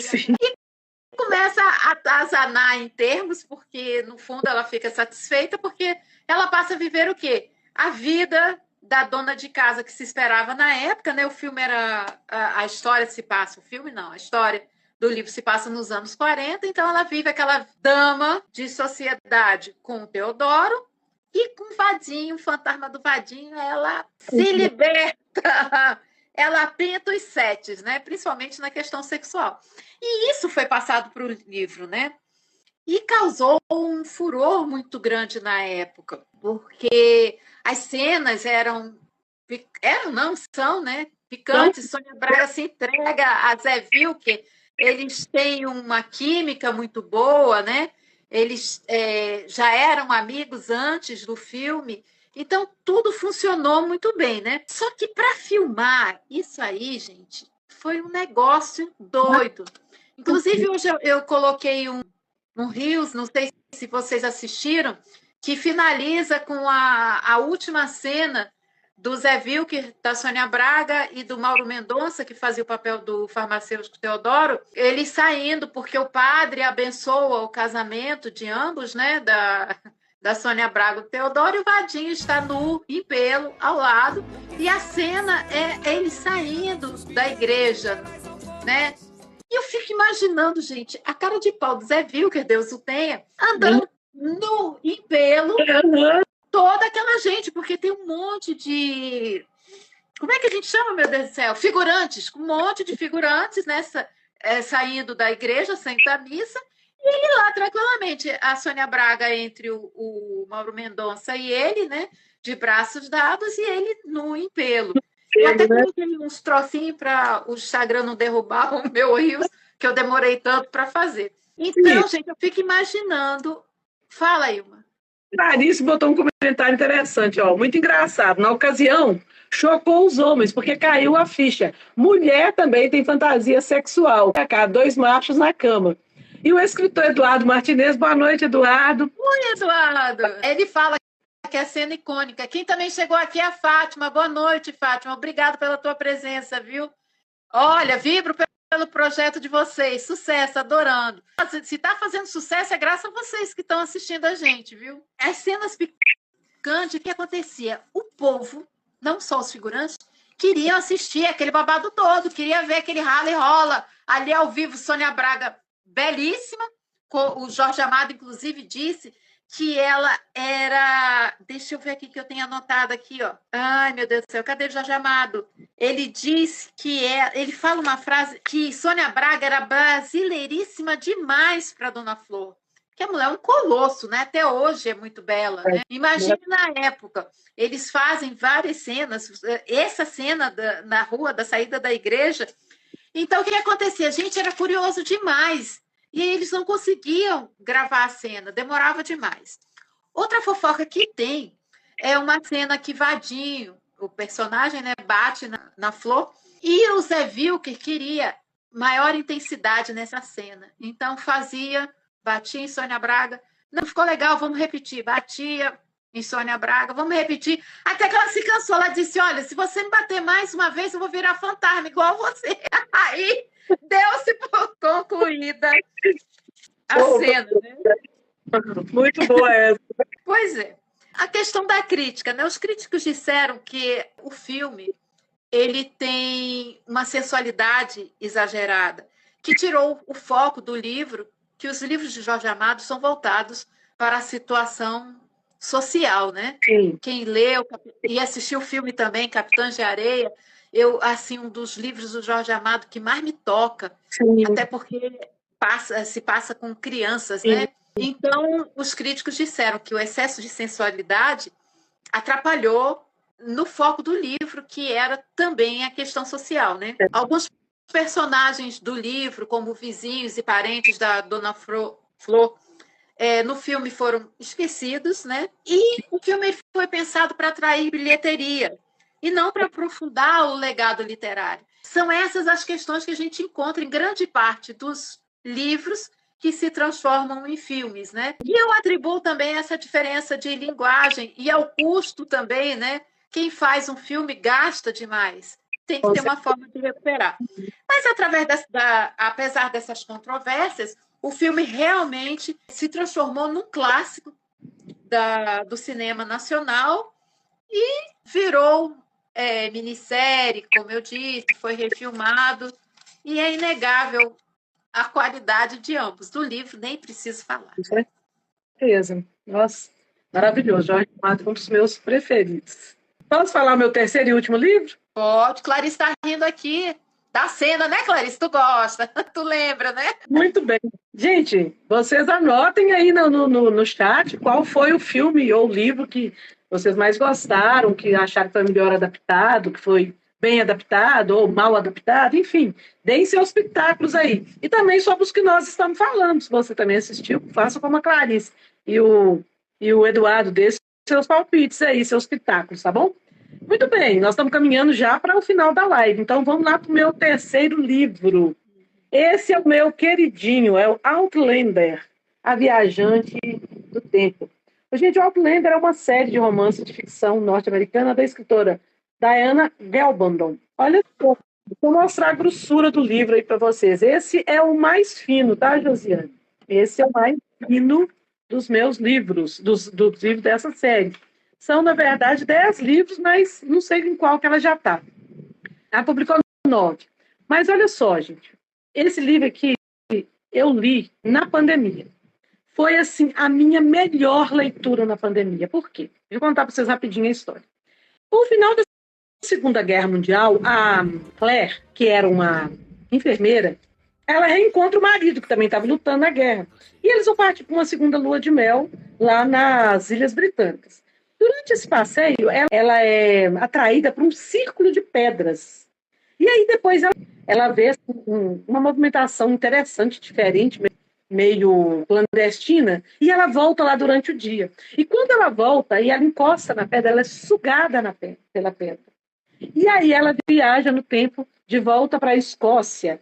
começa a atazanar em termos, porque no fundo ela fica satisfeita, porque ela passa a viver o quê? A vida da dona de casa que se esperava na época, né? O filme era. A história se passa, o filme não, a história do livro se passa nos anos 40, então ela vive aquela dama de sociedade com o Teodoro e com o Vadinho, o fantasma do Vadinho, ela se liberta. Ela pinta os setes, né? Principalmente na questão sexual. E isso foi passado para o livro, né? E causou um furor muito grande na época, porque as cenas não são, né? Picantes. Sônia Braga se entrega a Zé Wilker, eles têm uma química muito boa, né? Eles já eram amigos antes do filme, então tudo funcionou muito bem, né? Só que para filmar isso aí, gente, foi um negócio doido. Inclusive, hoje eu coloquei um Reels, não sei se vocês assistiram, que finaliza com a última cena do Zé Wilker, da Sônia Braga e do Mauro Mendonça, que fazia o papel do farmacêutico Teodoro, eles saindo, porque o padre abençoa o casamento de ambos, né, da Sônia Braga e do Teodoro, e o Vadinho está nu, em pelo, ao lado, e a cena é ele saindo da igreja, né? E eu fico imaginando, gente, a cara de pau do Zé Wilker, Deus o tenha, andando nu, em pelo, toda aquela gente, porque tem um monte de... Como é que a gente chama, meu Deus do céu? Figurantes, um monte de figurantes saindo da igreja, saindo da missa, e ele lá, tranquilamente, a Sônia Braga entre o Mauro Mendonça e ele, né, de braços dados, e ele nu, em pelo. Eu até coloquei uns trocinhos para o Instagram não derrubar o meu Reels, que eu demorei tanto para fazer. Então, gente, eu fico imaginando... Fala, Ilma. Clarice botou um comentário interessante, ó, muito engraçado. Na ocasião, chocou os homens, porque caiu a ficha. Mulher também tem fantasia sexual. Cá, dois machos na cama. E o escritor Eduardo Martinez, boa noite, Eduardo. Oi, Eduardo. Ele fala que é cena icônica. Quem também chegou aqui é a Fátima. Boa noite, Fátima. Obrigado pela tua presença, viu? Olha, vibro pelo projeto de vocês. Sucesso, adorando. Se está fazendo sucesso, é graças a vocês que estão assistindo a gente, viu? As cenas picantes, o que acontecia? O povo, não só os figurantes, queriam assistir aquele babado todo, queria ver aquele rala e rola. Ali ao vivo, Sônia Braga, belíssima. O Jorge Amado, inclusive, disse que ela era... Deixa eu ver aqui que eu tenho anotado aqui, ó. Ai, meu Deus do céu, cadê o Jorge Amado? Ele diz que ele fala uma frase que Sônia Braga era brasileiríssima demais para Dona Flor. Que a mulher é um colosso, né? Até hoje é muito bela, né? Imagine na época. Eles fazem várias cenas. Essa cena na rua, da saída da igreja. Então, o que acontecia? A gente era curioso demais. E eles não conseguiam gravar a cena, demorava demais. Outra fofoca que tem é uma cena que Vadinho, o personagem, né, bate na Flor, e o Zé Wilker queria maior intensidade nessa cena. Então batia em Sônia Braga. Não ficou legal, vamos repetir. Batia em Sônia Braga, vamos repetir. Até que ela se cansou, ela disse, olha, se você me bater mais uma vez, eu vou virar fantasma, igual você. Aí... deu-se por concluída a cena, né? Muito boa essa. Pois é. A questão da crítica, né? Os críticos disseram que o filme ele tem uma sensualidade exagerada, que tirou o foco do livro, que os livros de Jorge Amado são voltados para a situação social, né? Sim. Quem leu e assistiu o filme também, Capitães de Areia, assim, um dos livros do Jorge Amado que mais me toca, Sim. até porque se passa com crianças, Sim. né? Então, os críticos disseram que o excesso de sensualidade atrapalhou no foco do livro, que era também a questão social, né? Alguns personagens do livro, como vizinhos e parentes da Dona Flor, no filme foram esquecidos, né? E o filme foi pensado para atrair bilheteria e não para aprofundar o legado literário. São essas as questões que a gente encontra em grande parte dos livros que se transformam em filmes, né? E eu atribuo também essa diferença de linguagem e ao custo também, né? Quem faz um filme gasta demais, tem que ter uma forma de recuperar. Mas apesar dessas controvérsias, o filme realmente se transformou num clássico do cinema nacional e virou minissérie, como eu disse, foi refilmado, e é inegável a qualidade de ambos. Do livro, nem preciso falar. Com certeza. Nossa, maravilhoso. Jorge Amado é um dos meus preferidos. Posso falar meu terceiro e último livro? Pode. Clarice está rindo aqui da cena, né, Clarice? Tu gosta, tu lembra, né? Muito bem. Gente, vocês anotem aí no chat qual foi o filme ou livro que vocês mais gostaram, que acharam que foi melhor adaptado, que foi bem adaptado ou mal adaptado, enfim, deem seus pitáculos aí. E também sobre os que nós estamos falando. Se você também assistiu, faça como a Clarice e o Eduardo, dê seus palpites aí, seus pitáculos, tá bom? Muito bem, nós estamos caminhando já para o final da live, então vamos lá para o meu terceiro livro. Esse é o meu queridinho, é o Outlander, A Viajante do Tempo. Gente, o Outlander é uma série de romance de ficção norte-americana da escritora Diana Gabaldon. Olha só, vou mostrar a grossura do livro aí para vocês. Esse é o mais fino, tá, Josiane? Esse é o mais fino dos meus livros, dos livros dessa série. São, na verdade, 10 livros, mas não sei em qual que ela já está. Ela publicou 9. Mas olha só, gente. Esse livro aqui eu li na pandemia. Foi, assim, a minha melhor leitura na pandemia. Por quê? Vou contar para vocês rapidinho a história. No final da Segunda Guerra Mundial, a Claire, que era uma enfermeira, ela reencontra o marido, que também estava lutando na guerra. E eles vão partir para uma segunda lua de mel lá nas Ilhas Britânicas. Durante esse passeio, ela é atraída por um círculo de pedras. E aí depois ela vê uma movimentação interessante, diferente, meio clandestina, e ela volta lá durante o dia. E quando ela volta e ela encosta na pedra, ela é sugada pela pedra. E aí ela viaja no tempo de volta para a Escócia,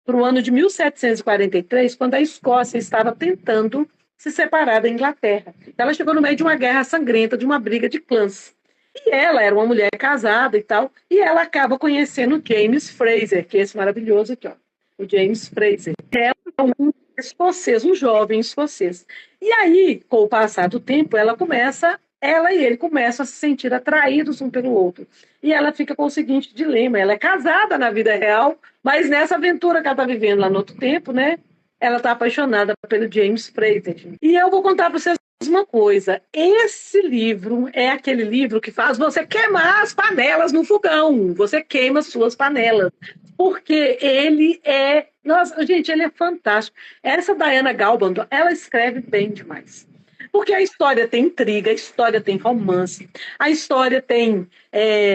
para o ano de 1743, quando a Escócia estava tentando se separar da Inglaterra. Ela chegou no meio de uma guerra sangrenta, de uma briga de clãs. E ela era uma mulher casada e tal, e ela acaba conhecendo o James Fraser, que é esse maravilhoso aqui, ó, o James Fraser. É um escocês, um jovem escocês. E aí, com o passar do tempo, ela e ele começam a se sentir atraídos um pelo outro. E ela fica com o seguinte dilema: ela é casada na vida real, mas nessa aventura que ela está vivendo lá no outro tempo, né? Ela está apaixonada pelo James Fraser. E eu vou contar para vocês uma coisa: esse livro é aquele livro que faz você queimar as panelas no fogão. Você queima as suas panelas. Porque ele é... Nossa, gente, ele é fantástico. Essa Diana Gabaldon, ela escreve bem demais. Porque a história tem intriga, a história tem romance, a história tem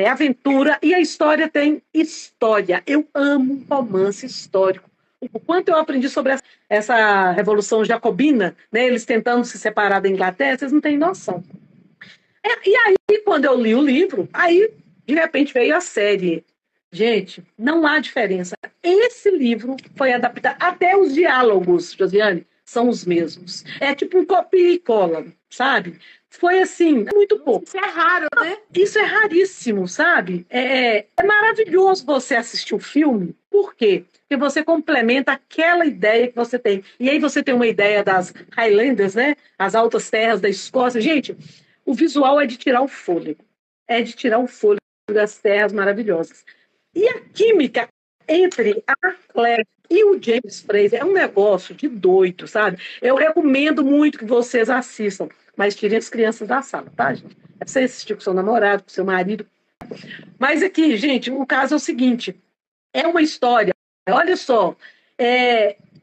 aventura e a história tem história. Eu amo romance histórico. O quanto eu aprendi sobre essa revolução jacobina, né, eles tentando se separar da Inglaterra, vocês não têm noção. E aí, quando eu li o livro, aí, de repente, veio a série. Gente, não há diferença. Esse livro foi adaptado, até os diálogos, Josiane, são os mesmos. É tipo um copia e cola, sabe? Foi assim, muito pouco. Isso é raro, né? Isso é raríssimo, sabe? É maravilhoso você assistir o filme. Por quê? Porque você complementa aquela ideia que você tem. E aí você tem uma ideia das Highlanders, né? As altas terras da Escócia. Gente, o visual é de tirar o fôlego. É de tirar o fôlego das terras maravilhosas. E a química entre a Claire E o James Fraser é um negócio de doido, sabe? Eu recomendo muito que vocês assistam, mas tirem as crianças da sala, tá, gente? É pra você assistir com seu namorado, com seu marido. Mas aqui, gente, o caso é o seguinte: é uma história, olha só,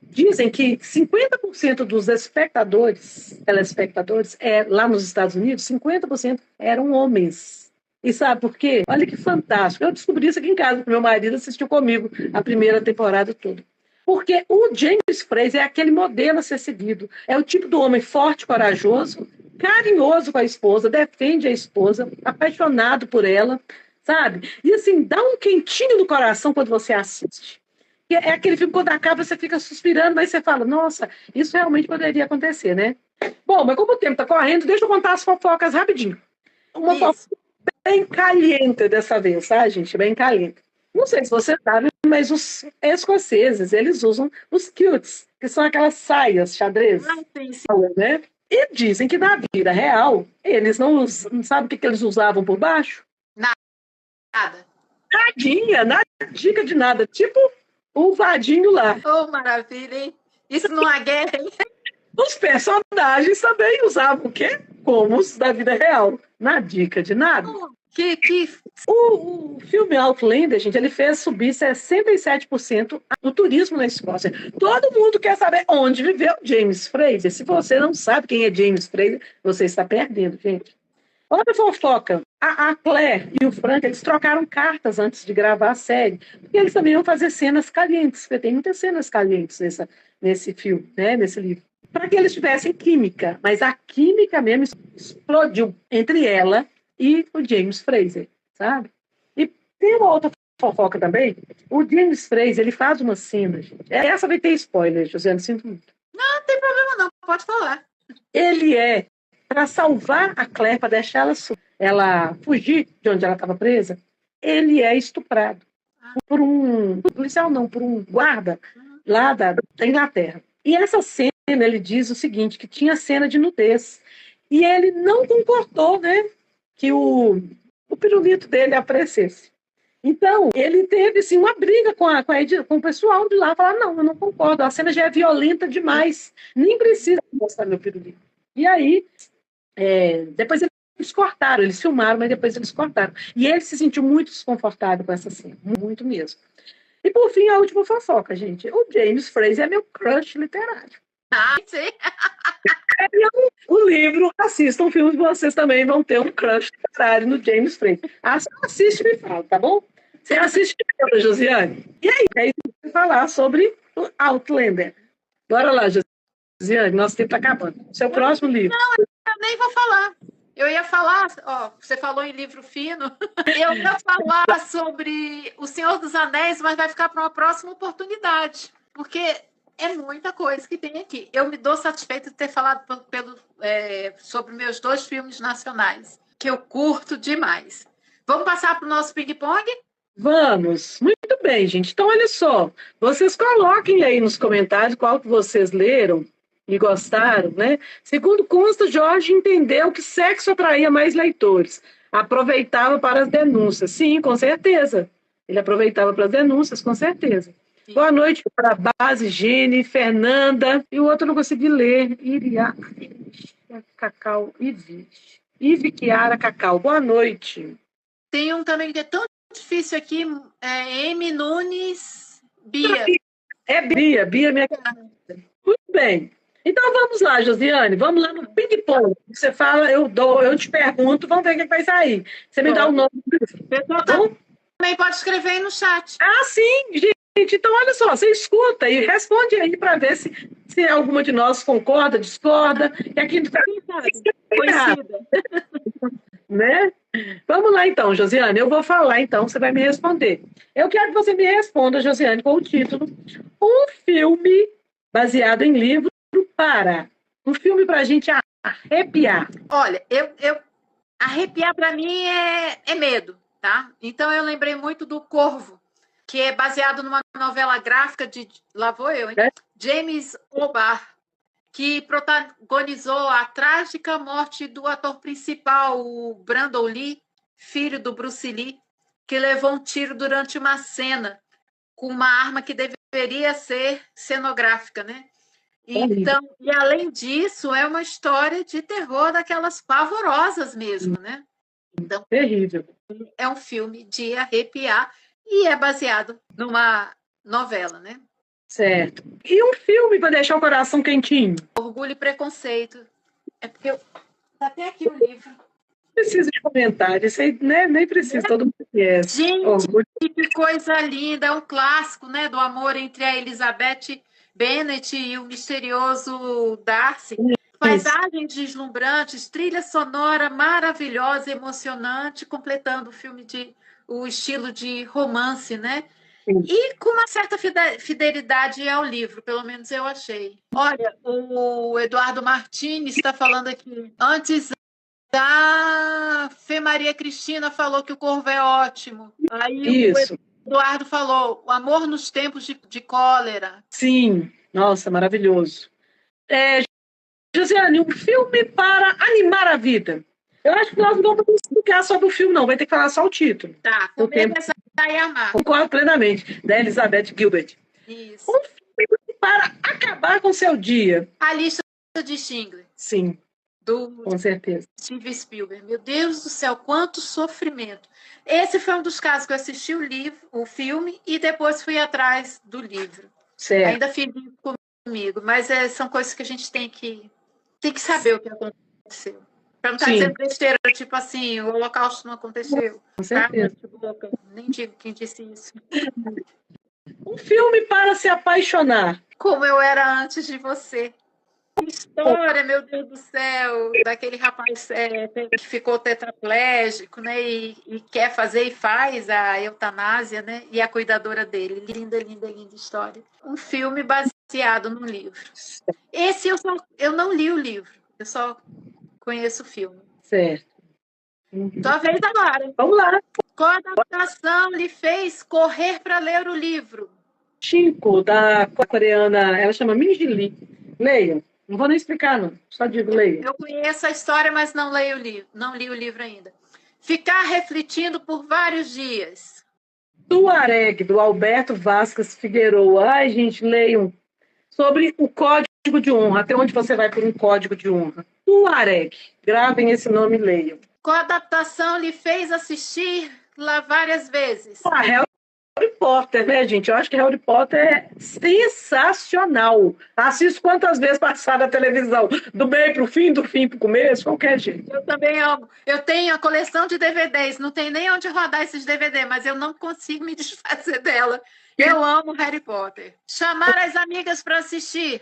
dizem que 50% dos espectadores, telespectadores, lá nos Estados Unidos, 50% eram homens. E sabe por quê? Olha que fantástico. Eu descobri isso aqui em casa, porque meu marido assistiu comigo a primeira temporada toda. Porque o James Fraser é aquele modelo a ser seguido. É o tipo do homem forte, corajoso, carinhoso com a esposa, defende a esposa, apaixonado por ela, sabe? E assim, dá um quentinho no coração quando você assiste. É aquele filme, quando acaba, você fica suspirando, mas você fala, nossa, isso realmente poderia acontecer, né? Bom, mas como o tempo está correndo, deixa eu contar as fofocas rapidinho. Uma fofoca bem caliente dessa vez, tá, gente? Bem caliente. Não sei se você sabe, mas os escoceses, eles usam os kilts, que são aquelas saias xadrez, né? E dizem que na vida real, eles não sabe o que eles usavam por baixo? Nada. Nadinha, nada, dica de nada. Tipo o vadinho lá. Oh, maravilha, hein? Isso não há guerra, hein? Os personagens também usavam o quê? Como os da vida real. Na dica de nada. O filme Outlander, gente, ele fez subir 67% do turismo na Escócia. Todo mundo quer saber onde viveu James Fraser. Se você não sabe quem é James Fraser, você está perdendo, gente. Outra fofoca, a Claire e o Frank, eles trocaram cartas antes de gravar a série, porque eles também iam fazer cenas calientes, porque tem muitas cenas calientes nesse filme, né, nesse livro, para que eles tivessem química, mas a química mesmo explodiu entre ela e o James Fraser, sabe? E tem uma outra fofoca também, o James Fraser, ele faz uma cena, gente, essa vai ter spoiler, Josiane, sinto muito. Não tem problema não, pode falar. Ele para salvar a Claire, para deixar ela fugir de onde ela estava presa, ele é estuprado por um policial, não, por um guarda lá da Inglaterra. E essa cena, ele diz o seguinte, que tinha cena de nudez. E ele não concordou, né, que o pirulito dele aparecesse. Então, ele teve, assim, uma briga com o pessoal de lá, falar, não, eu não concordo, a cena já é violenta demais, nem precisa mostrar meu pirulito. E aí, depois eles cortaram, eles filmaram, mas depois eles cortaram. E ele se sentiu muito desconfortável com essa cena, muito mesmo. E por fim, a última fofoca, gente. O James Fraser é meu crush literário. Sim. O livro, assistam filmes, vocês também vão ter um crush literário no James Fraser. Assiste e me fala, tá bom? Você assiste e Josiane. E aí, é isso que eu vou falar sobre o Outlander. Bora lá, Josiane, nosso tempo está acabando. Seu próximo livro. Não, eu nem vou falar. Eu ia falar, você falou em livro fino, eu ia falar sobre O Senhor dos Anéis, mas vai ficar para uma próxima oportunidade, porque é muita coisa que tem aqui. Eu me dou satisfeita de ter falado sobre meus 2 filmes nacionais, que eu curto demais. Vamos passar para o nosso ping-pong? Vamos. Muito bem, gente. Então, olha só. Vocês coloquem aí nos comentários qual que vocês leram e gostaram, né? Segundo consta, Jorge entendeu que sexo atraía mais leitores. Aproveitava para as denúncias. Sim, com certeza. Ele aproveitava para as denúncias, com certeza. Sim. Boa noite para Base, Gene, Fernanda. E o outro eu não consegui ler. Iria, Cacau, Ive Chiara Cacau. Boa noite. Tem um também que é tão difícil aqui, M. Nunes Bia. Bia, minha. Muito bem. Então vamos lá, Josiane, vamos lá no ping-pong. Você fala, eu te pergunto, vamos ver o que vai sair. Você me dá o nome. Pessoal, também pode escrever aí no chat. Ah, sim, gente. Então, olha só, você escuta e responde aí para ver se alguma de nós concorda, discorda. E aqui está conhecida. Né? Vamos lá, então, Josiane. Eu vou falar, então, você vai me responder. Eu quero que você me responda, Josiane, com o título Um filme baseado em livro para um filme para a gente arrepiar. Olha, arrepiar para mim é medo, tá? Então eu lembrei muito do Corvo, que é baseado numa novela gráfica de, lá vou eu, hein? James O'Barr, que protagonizou a trágica morte do ator principal, o Brandon Lee, filho do Bruce Lee, que levou um tiro durante uma cena com uma arma que deveria deveria ser cenográfica, né? Então, e além disso, é uma história de terror daquelas pavorosas mesmo, né? Então, terrível. É um filme de arrepiar e é baseado numa novela, né? Certo. E um filme para deixar o coração quentinho? Orgulho e Preconceito. É porque eu... Tá até aqui o livro. Precisa de comentário, isso aí, né, nem precisa, todo mundo conhece. Gente, Orgulho. que coisa linda, é um clássico, né, do amor entre a Elizabeth Bennet e o misterioso Darcy. Paisagens deslumbrantes, trilha sonora maravilhosa, emocionante, completando o estilo de romance, né? Sim. E com uma certa fidelidade ao livro, pelo menos eu achei. Olha, o Eduardo Martins está falando aqui. Antes da Fê Maria Cristina falou que o Corvo é ótimo. Aí Isso. o Eduardo falou, o amor nos tempos de cólera. Sim, nossa, maravilhoso. Josiane, um filme para animar a vida. Eu acho que nós não vamos explicar sobre o filme, não. Vai ter que falar só o título. Tá, Comer, Rezar e Amar. Concordo plenamente, da Elizabeth Gilbert. Isso. Um filme para acabar com o seu dia. A Lista de Schindler. Sim, com certeza. Steven Spielberg. Meu Deus do céu, quanto sofrimento. Esse foi um dos casos que eu assisti o filme, e depois fui atrás do livro. Certo. Ainda fiz comigo, mas são coisas que a gente tem que saber o que aconteceu. Para não estar dizendo besteira, tipo assim, o Holocausto não aconteceu. Com certeza. Nem digo quem disse isso. Um filme para se apaixonar. Como eu era antes de você. Que história, meu Deus do céu, daquele rapaz que ficou tetraplégico, né, e quer fazer e faz a eutanásia, né, e a cuidadora dele. Linda, linda, linda história. Um filme baseado no livro. Esse eu não li o livro, eu só conheço o filme. Certo. Tua vez agora. Vamos lá. Qual adaptação lhe fez correr para ler o livro? Cinco, da coreana, ela chama Min Ji Lee. Leiam. Não vou nem explicar, não. Só digo, leia. Eu conheço a história, mas não li o livro ainda. Ficar refletindo por vários dias. Tuareg, do Alberto Vasques Figueroa. Ai, gente, leiam. Sobre o código de honra. Até onde você vai por um código de honra. Tuareg. Gravem esse nome e leiam. Qual adaptação lhe fez assistir lá várias vezes? Harry Potter, né, gente? Eu acho que Harry Potter é sensacional. Assisto quantas vezes passar na televisão. Do meio para o fim, do fim para o começo, qualquer jeito. Eu também amo. Eu tenho a coleção de DVDs. Não tem nem onde rodar esses DVDs, mas eu não consigo me desfazer dela. Eu amo Harry Potter. Chamar as amigas para assistir.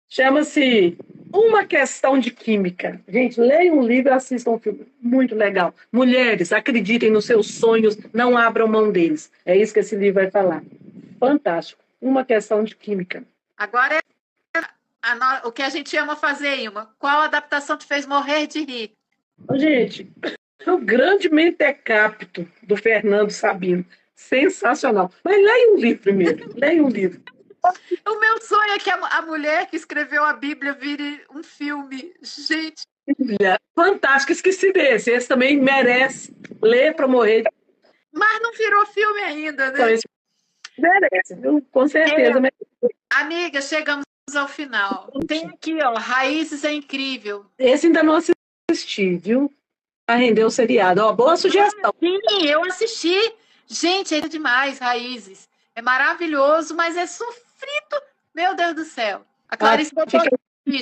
Chama-se Uma Questão de Química. Gente, leiam um livro e assistam um filme. Muito legal. Mulheres, acreditem nos seus sonhos, não abram mão deles. É isso que esse livro vai falar. Fantástico. Uma Questão de Química. Agora o que a gente ama fazer, Ilma. Qual adaptação te fez morrer de rir? Gente, o grande mentecapto do Fernando Sabino. Sensacional. Mas leia um livro primeiro. Leia um livro. O meu sonho é que a mulher que escreveu a Bíblia vire um filme. Gente. Fantástico, esqueci desse. Esse também merece ler para morrer. Mas não virou filme ainda, né? Então, esse merece, viu? Com certeza. Amiga, chegamos ao final. Tem aqui, ó, Raízes é Incrível. Esse ainda não assisti, viu? Vai render o seriado. Ó, boa sugestão. Sim, eu assisti. Gente, é demais, Raízes. É maravilhoso, mas é sofrido. Meu Deus do céu. A Clarice botou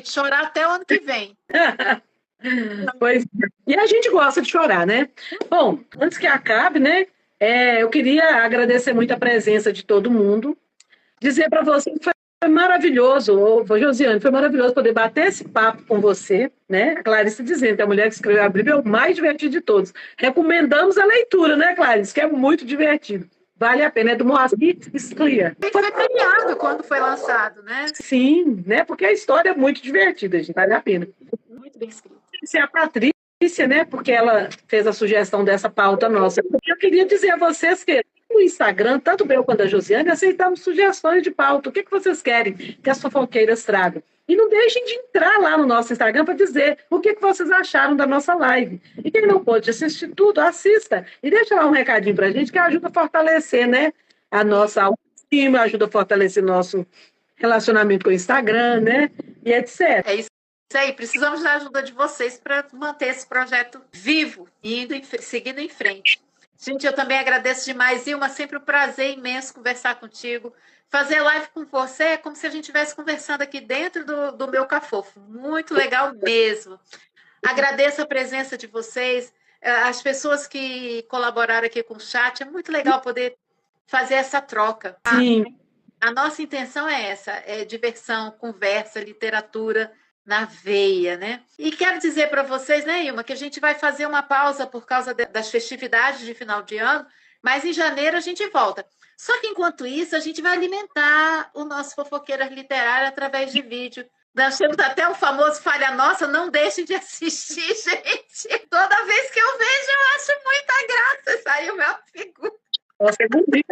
chorar até o ano que vem. Pois, e a gente gosta de chorar, né? Bom, antes que acabe, né? Eu queria agradecer muito a presença de todo mundo. Dizer para você que foi maravilhoso, Josiane, foi maravilhoso poder bater esse papo com você, né? A Clarice dizendo que a mulher que escreveu a Bíblia é o mais divertido de todos. Recomendamos a leitura, né, Clarice? Que é muito divertido. Vale a pena, é do Moacir Sclia. Foi premiado quando foi lançado, né? Sim, né? Porque a história é muito divertida, gente, vale a pena. Muito bem escrito. E a Patrícia, né? Porque ela fez a sugestão dessa pauta nossa. Eu queria dizer a vocês que no Instagram, tanto eu quanto a Josiane, aceitamos sugestões de pauta. O que vocês querem que as fofoqueiras tragam? E não deixem de entrar lá no nosso Instagram para dizer o que vocês acharam da nossa live. E quem não pode assistir tudo, assista. E deixa lá um recadinho para a gente que ajuda a fortalecer, né, a nossa audiência cima, ajuda a fortalecer nosso relacionamento com o Instagram, né? E etc. É isso aí, precisamos da ajuda de vocês para manter esse projeto vivo e seguindo em frente. Gente, eu também agradeço demais, Ilma, sempre um prazer imenso conversar contigo. Fazer live com você é como se a gente estivesse conversando aqui dentro do meu cafofo. Muito legal mesmo. Agradeço a presença de vocês, as pessoas que colaboraram aqui com o chat. É muito legal poder fazer essa troca. Sim. A nossa intenção é essa, é diversão, conversa, literatura na veia, né? E quero dizer para vocês, né, Ilma, que a gente vai fazer uma pausa por causa das festividades de final de ano, mas em janeiro a gente volta. Só que enquanto isso, a gente vai alimentar o nosso Fofoqueiras Literárias através de vídeo. Nós temos até o famoso Falha Nossa, não deixem de assistir, gente. Toda vez que eu vejo, eu acho muita graça. Saiu meu figura. Nossa, é bonito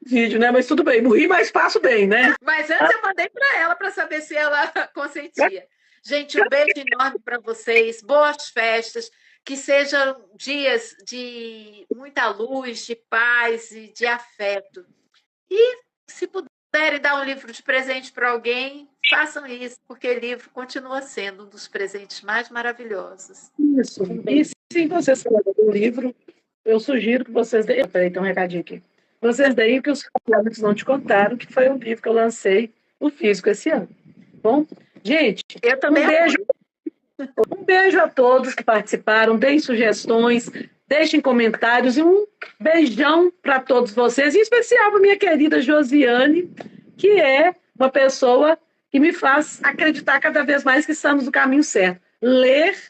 vídeo, né? Mas tudo bem, morri, mas faço bem, né? Mas antes eu mandei para ela para saber se ela consentia. Gente, um beijo enorme para vocês, boas festas, que sejam dias de muita luz, de paz e de afeto. E se puderem dar um livro de presente para alguém, façam isso, porque livro continua sendo um dos presentes mais maravilhosos. Isso. E se vocês falarem do livro, eu sugiro que vocês deem. Peraí, tem um recadinho aqui. Vocês deem o que os convidados não te contaram, que foi um livro que eu lancei, o físico, esse ano. Bom, gente, eu também um beijo a todos que participaram, deem sugestões, deixem comentários e um beijão para todos vocês, em especial para minha querida Josiane, que é uma pessoa que me faz acreditar cada vez mais que estamos no caminho certo. Ler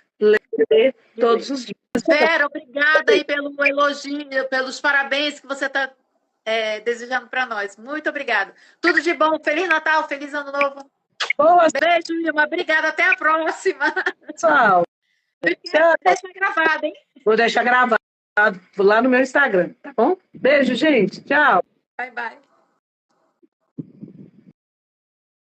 todos os dias. Vera, obrigada aí pelo elogio, pelos parabéns que você está desejando para nós. Muito obrigada. Tudo de bom. Feliz Natal, feliz Ano Novo. Boa. Beijo, Ilma. Obrigada. Até a próxima. Tchau. Deixa gravado, hein? Vou deixar gravado lá no meu Instagram, tá bom? Beijo, gente. Tchau. Bye, bye.